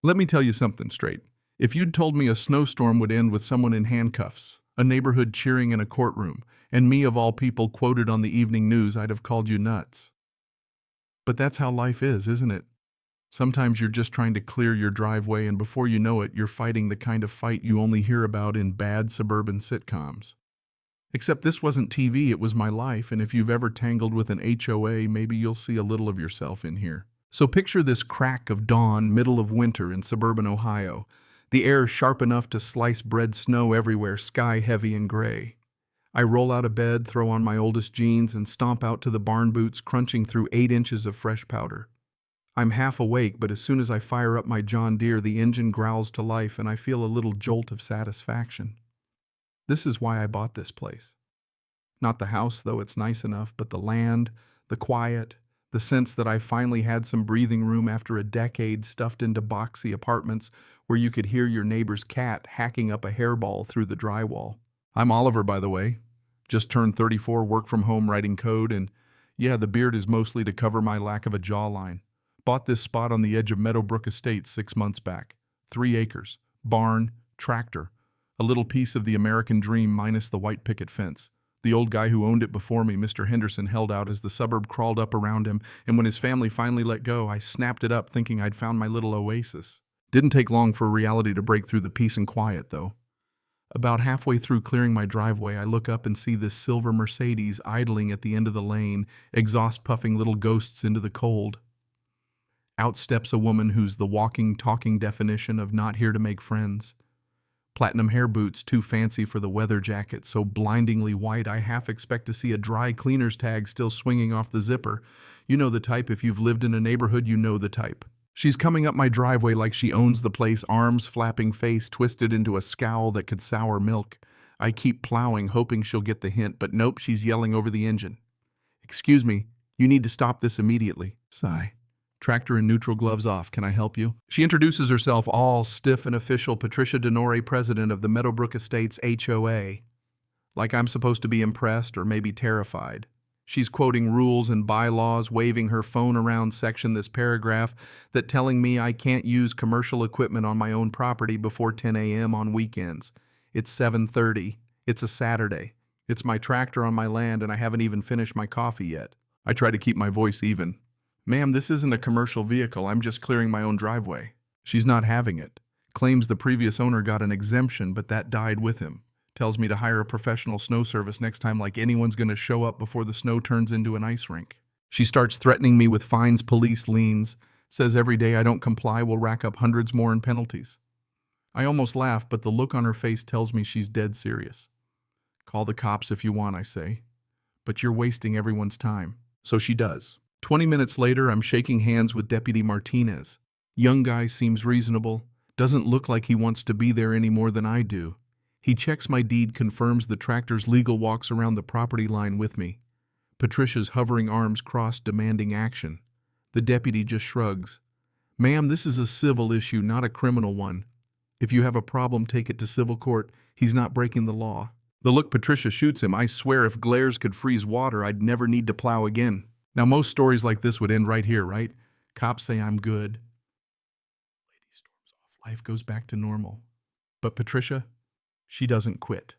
Let me tell you something straight. If you'd told me a snowstorm would end with someone in handcuffs, a neighborhood cheering in a courtroom, and me of all people quoted on the evening news, I'd have called you nuts. But that's how life is, isn't it? Sometimes you're just trying to clear your driveway, and before you know it, you're fighting the kind of fight you only hear about in bad suburban sitcoms. Except this wasn't TV, it was my life, and if you've ever tangled with an HOA, maybe you'll see a little of yourself in here. So picture this crack of dawn, middle of winter in suburban Ohio. The air sharp enough to slice bread snow everywhere, sky heavy and gray. I roll out of bed, throw on my oldest jeans, and stomp out to the barn boots, crunching through 8 inches of fresh powder. I'm half awake, but as soon as I fire up my John Deere, the engine growls to life and I feel a little jolt of satisfaction. This is why I bought this place. Not the house, though it's nice enough, but the land, the quiet, the sense that I finally had some breathing room after a decade stuffed into boxy apartments where you could hear your neighbor's cat hacking up a hairball through the drywall. I'm Oliver, by the way. Just turned 34, work from home writing code, and yeah, the beard is mostly to cover my lack of a jawline. Bought this spot on the edge of Meadowbrook Estates 6 months back. 3 acres, barn, tractor, a little piece of the American dream minus the white picket fence. The old guy who owned it before me, Mr. Henderson, held out as the suburb crawled up around him, and when his family finally let go, I snapped it up thinking I'd found my little oasis. Didn't take long for reality to break through the peace and quiet, though. About halfway through clearing my driveway, I look up and see this silver Mercedes idling at the end of the lane, exhaust puffing little ghosts into the cold. Out steps a woman who's the walking, talking definition of not here to make friends. Platinum hair boots, too fancy for the weather jacket, so blindingly white I half expect to see a dry cleaner's tag still swinging off the zipper. You know the type. If you've lived in a neighborhood, you know the type. She's coming up my driveway like she owns the place, arms flapping, face twisted into a scowl that could sour milk. I keep plowing, hoping she'll get the hint, but nope, she's yelling over the engine. "Excuse me, you need to stop this immediately." Sigh. Tractor and neutral, gloves off. Can I help you? She introduces herself, all stiff and official, Patricia Denore, president of the Meadowbrook Estates HOA. Like I'm supposed to be impressed or maybe terrified. She's quoting rules and bylaws, waving her phone around section this paragraph that telling me I can't use commercial equipment on my own property before 10 a.m. on weekends. It's 7:30. It's a Saturday. It's my tractor on my land and I haven't even finished my coffee yet. I try to keep my voice even. "Ma'am, this isn't a commercial vehicle. I'm just clearing my own driveway." She's not having it. Claims the previous owner got an exemption, but that died with him. Tells me to hire a professional snow service next time, like anyone's going to show up before the snow turns into an ice rink. She starts threatening me with fines, police liens. Says every day I don't comply will rack up hundreds more in penalties. I almost laugh, but the look on her face tells me she's dead serious. "Call the cops if you want," I say. "But you're wasting everyone's time." So she does. 20 minutes later, I'm shaking hands with Deputy Martinez. Young guy, seems reasonable. Doesn't look like he wants to be there any more than I do. He checks my deed, confirms the tractor's legal, walks around the property line with me. Patricia's hovering, arms crossed, demanding action. The deputy just shrugs. "Ma'am, this is a civil issue, not a criminal one. If you have a problem, take it to civil court. He's not breaking the law." The look Patricia shoots him, I swear if glares could freeze water, I'd never need to plow again. Now, most stories like this would end right here, right? Cops say I'm good. Lady storms off. Life goes back to normal. But Patricia, she doesn't quit.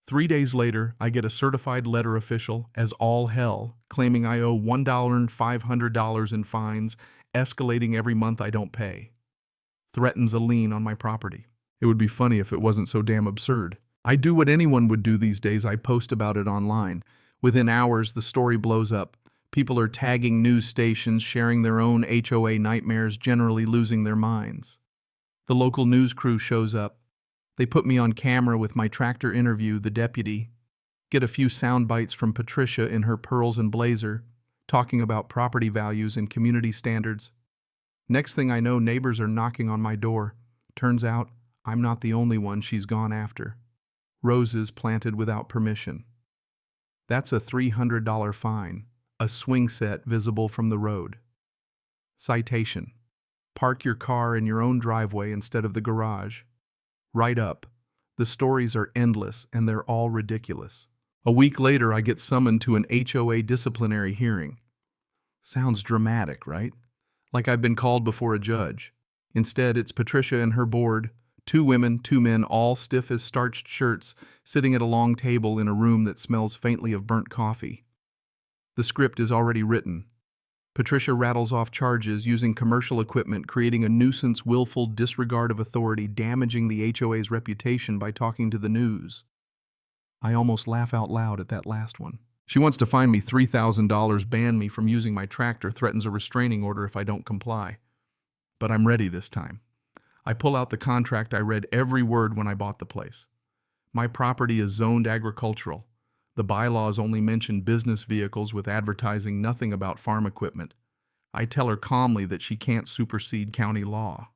3 days later, I get a certified letter official as all hell, claiming I owe $1,500 in fines, escalating every month I don't pay. Threatens a lien on my property. It would be funny if it wasn't so damn absurd. I do what anyone would do these days. I post about it online. Within hours, the story blows up. People are tagging news stations, sharing their own HOA nightmares, generally losing their minds. The local news crew shows up. They put me on camera with my tractor interview, the deputy. Get a few sound bites from Patricia in her pearls and blazer, talking about property values and community standards. Next thing I know, neighbors are knocking on my door. Turns out, I'm not the only one she's gone after. Roses planted without permission. That's a $300 fine. A swing set visible from the road. Citation: park your car in your own driveway instead of the garage. Write up. The stories are endless and they're all ridiculous. A week later, I get summoned to an HOA disciplinary hearing. Sounds dramatic, right? Like I've been called before a judge. Instead, it's Patricia and her board, 2 women, 2 men, all stiff as starched shirts, sitting at a long table in a room that smells faintly of burnt coffee. The script is already written. Patricia rattles off charges using commercial equipment, creating a nuisance, willful disregard of authority, damaging the HOA's reputation by talking to the news. I almost laugh out loud at that last one. She wants to fine me $3,000, ban me from using my tractor, threatens a restraining order if I don't comply. But I'm ready this time. I pull out the contract. I read every word when I bought the place. My property is zoned agricultural. The bylaws only mention business vehicles with advertising, nothing about farm equipment. I tell her calmly that she can't supersede county law.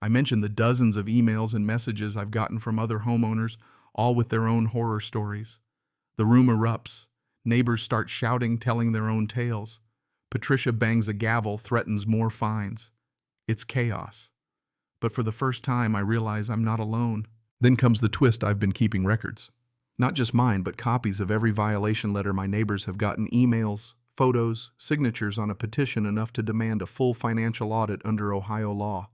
I mention the dozens of emails and messages I've gotten from other homeowners, all with their own horror stories. The room erupts. Neighbors start shouting, telling their own tales. Patricia bangs a gavel, threatens more fines. It's chaos. But for the first time, I realize I'm not alone. Then comes the twist. I've been keeping records. Not just mine, but copies of every violation letter my neighbors have gotten, emails, photos, signatures on a petition enough to demand a full financial audit under Ohio law.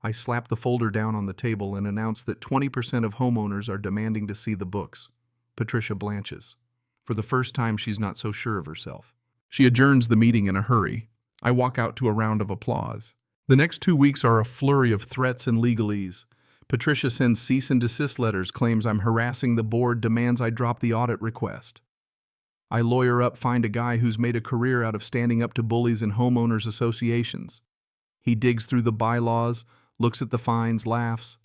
I slap the folder down on the table and announce that 20% of homeowners are demanding to see the books. Patricia blanches. For the first time, she's not so sure of herself. She adjourns the meeting in a hurry. I walk out to a round of applause. The next 2 weeks are a flurry of threats and legalese. Patricia sends cease and desist letters, claims I'm harassing the board, demands I drop the audit request. I lawyer up, find a guy who's made a career out of standing up to bullies in homeowners associations. He digs through the bylaws, looks at the fines, laughs.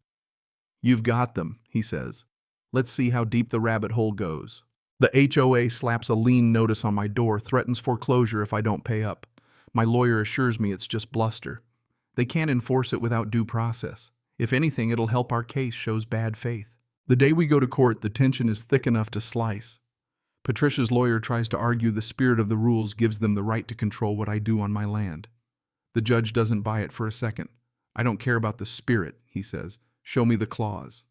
"You've got them," he says. "Let's see how deep the rabbit hole goes." The HOA slaps a lien notice on my door, threatens foreclosure if I don't pay up. My lawyer assures me it's just bluster. They can't enforce it without due process. If anything, it'll help our case, shows bad faith. The day we go to court, the tension is thick enough to slice. Patricia's lawyer tries to argue the spirit of the rules gives them the right to control what I do on my land. The judge doesn't buy it for a second. "I don't care about the spirit," he says. "Show me the clause."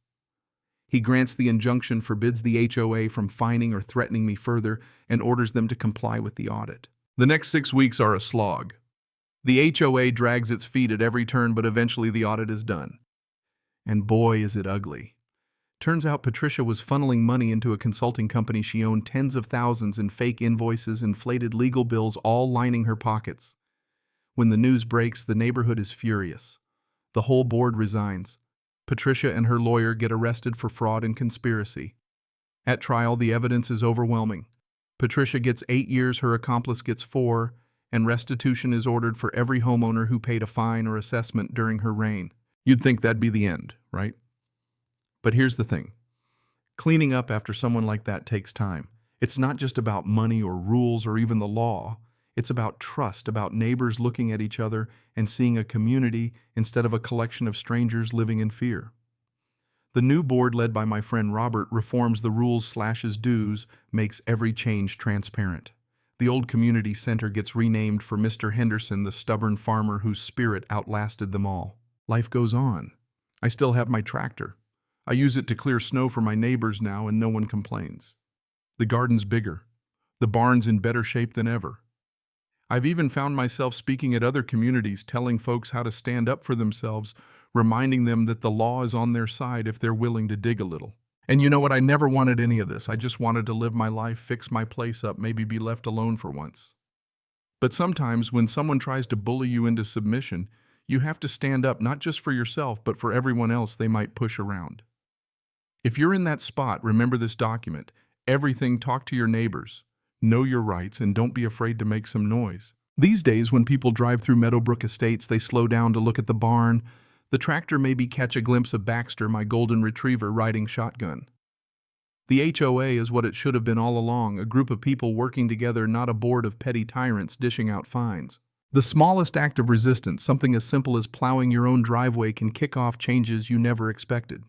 He grants the injunction, forbids the HOA from fining or threatening me further, and orders them to comply with the audit. The next 6 weeks are a slog. The HOA drags its feet at every turn, but eventually the audit is done. And boy, is it ugly. Turns out Patricia was funneling money into a consulting company she owned, tens of thousands in fake invoices, inflated legal bills, all lining her pockets. When the news breaks, the neighborhood is furious. The whole board resigns. Patricia and her lawyer get arrested for fraud and conspiracy. At trial, the evidence is overwhelming. Patricia gets 8 years, her accomplice gets 4, and restitution is ordered for every homeowner who paid a fine or assessment during her reign. You'd think that'd be the end, right? But here's the thing. Cleaning up after someone like that takes time. It's not just about money or rules or even the law. It's about trust, about neighbors looking at each other and seeing a community instead of a collection of strangers living in fear. The new board, led by my friend Robert, reforms the rules, slashes dues, makes every change transparent. The old community center gets renamed for Mr. Henderson, the stubborn farmer whose spirit outlasted them all. Life goes on. I still have my tractor. I use it to clear snow for my neighbors now, and no one complains. The garden's bigger. The barn's in better shape than ever. I've even found myself speaking at other communities, telling folks how to stand up for themselves, reminding them that the law is on their side if they're willing to dig a little. And you know what? I never wanted any of this. I just wanted to live my life, fix my place up, maybe be left alone for once. But sometimes when someone tries to bully you into submission, you have to stand up, not just for yourself, but for everyone else they might push around. If you're in that spot, remember this document. Everything, talk to your neighbors. Know your rights and don't be afraid to make some noise. These days, when people drive through Meadowbrook Estates, they slow down to look at the barn. The tractor maybe catch a glimpse of Baxter, my golden retriever, riding shotgun. The HOA is what it should have been all along, a group of people working together, not a board of petty tyrants dishing out fines. The smallest act of resistance, something as simple as plowing your own driveway, can kick off changes you never expected.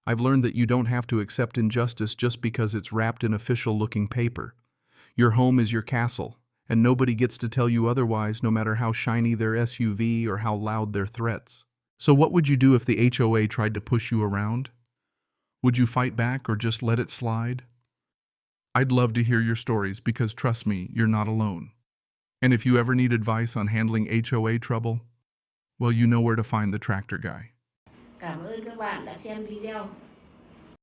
I've learned that you don't have to accept injustice just because it's wrapped in official-looking paper. Your home is your castle, and nobody gets to tell you otherwise, no matter how shiny their SUV or how loud their threats. So what would you do if the HOA tried to push you around? Would you fight back or just let it slide? I'd love to hear your stories because, trust me, you're not alone. And if you ever need advice on handling HOA trouble, Well, you know where to find the tractor guy. Cảm ơn các bạn đã xem video.